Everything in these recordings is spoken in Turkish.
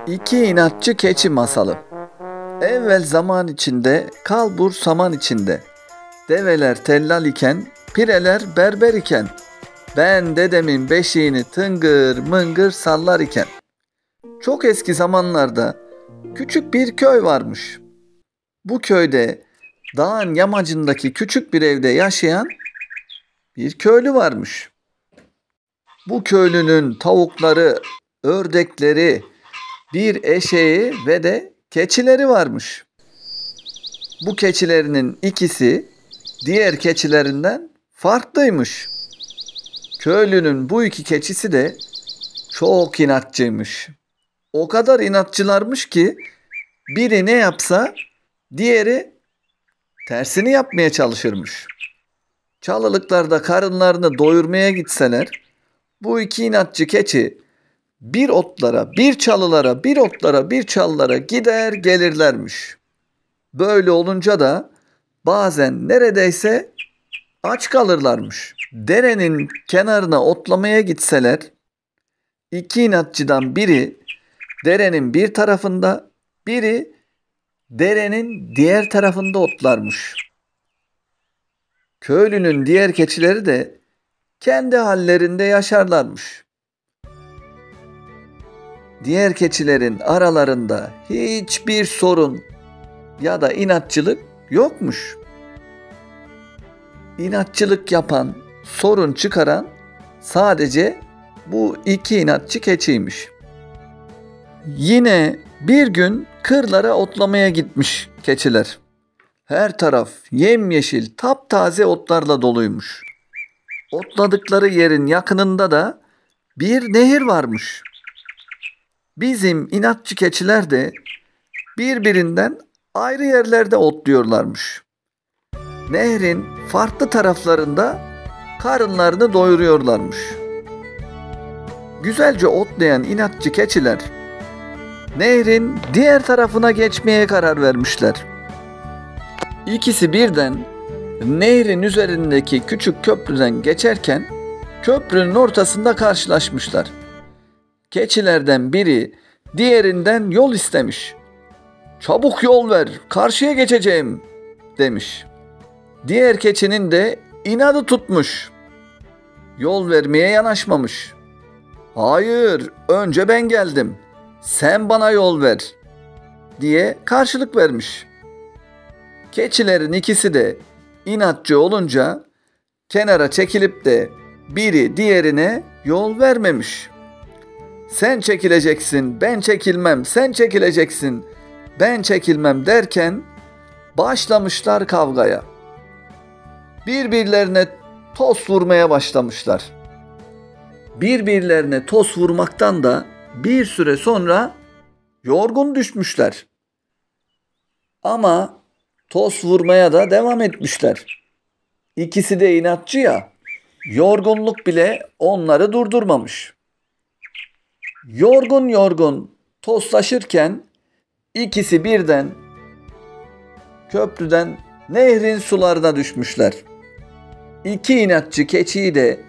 İki inatçı keçi masalı. Evvel zaman içinde, kalbur saman içinde. Develer tellal iken, pireler berber iken. Ben dedemin beşiğini tıngır mıngır sallar iken. Çok eski zamanlarda küçük bir köy varmış. Bu köyde dağın yamacındaki küçük bir evde yaşayan bir köylü varmış. Bu köylünün tavukları, ördekleri, bir eşeği ve de keçileri varmış. Bu keçilerinin ikisi diğer keçilerinden farklıymış. Köylünün bu iki keçisi de çok inatçıymış. O kadar inatçılarmış ki biri ne yapsa diğeri tersini yapmaya çalışırmış. Çalılıklarda karınlarını doyurmaya gitseler bu iki inatçı keçi bir otlara, bir çalılara, bir otlara, bir çalılara gider gelirlermiş. Böyle olunca da bazen neredeyse aç kalırlarmış. Derenin kenarına otlamaya gitseler iki inatçıdan biri derenin bir tarafında, biri derenin diğer tarafında otlarmış. Köylünün diğer keçileri de kendi hallerinde yaşarlarmış. Diğer keçilerin aralarında hiçbir sorun ya da inatçılık yokmuş. İnatçılık yapan, sorun çıkaran sadece bu iki inatçı keçiymiş. Yine bir gün kırlara otlamaya gitmiş keçiler. Her taraf yemyeşil, taptaze otlarla doluymuş. Otladıkları yerin yakınında da bir nehir varmış. Bizim inatçı keçiler de birbirinden ayrı yerlerde otluyorlarmış. Nehrin farklı taraflarında karınlarını doyuruyorlarmış. Güzelce otlayan inatçı keçiler nehrin diğer tarafına geçmeye karar vermişler. İkisi birden nehrin üzerindeki küçük köprüden geçerken köprünün ortasında karşılaşmışlar. Keçilerden biri diğerinden yol istemiş. "Çabuk yol ver, karşıya geçeceğim," demiş. Diğer keçinin de inadı tutmuş. Yol vermeye yanaşmamış. "Hayır, önce ben geldim. Sen bana yol ver," diye karşılık vermiş. Keçilerin ikisi de inatçı olunca kenara çekilip de biri diğerine yol vermemiş. "Sen çekileceksin, ben çekilmem, sen çekileceksin, ben çekilmem," derken başlamışlar kavgaya. Birbirlerine toz vurmaya başlamışlar. Birbirlerine toz vurmaktan da bir süre sonra yorgun düşmüşler. Ama toz vurmaya da devam etmişler. İkisi de inatçı ya, yorgunluk bile onları durdurmamış. Yorgun yorgun tozlaşırken ikisi birden köprüden nehrin sularına düşmüşler. İki inatçı keçiyi de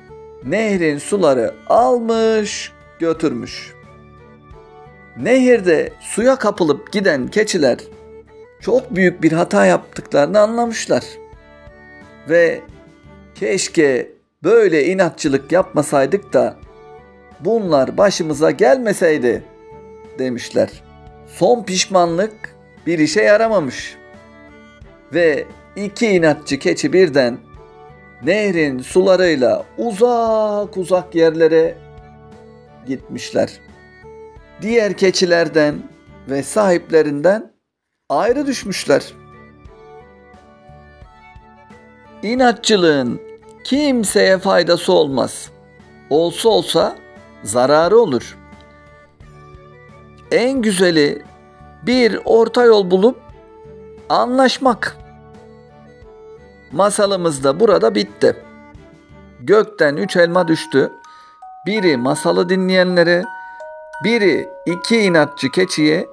nehrin suları almış götürmüş. Nehirde suya kapılıp giden keçiler çok büyük bir hata yaptıklarını anlamışlar. Ve keşke böyle inatçılık yapmasaydık da bunlar başımıza gelmeseydi demişler. Son pişmanlık bir işe yaramamış. Ve iki inatçı keçi birden nehrin sularıyla uzak uzak yerlere gitmişler. Diğer keçilerden ve sahiplerinden ayrı düşmüşler. İnatçılığın kimseye faydası olmaz. Olsa olsa zararı olur. En güzeli bir orta yol bulup anlaşmak. Masalımız da burada bitti. Gökten 3 elma düştü. Biri masalı dinleyenlere, biri iki inatçı keçiye,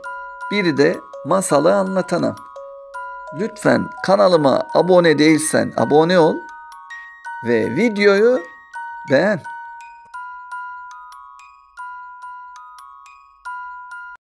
biri de masalı anlatana. Lütfen kanalıma abone değilsen abone ol ve videoyu beğen.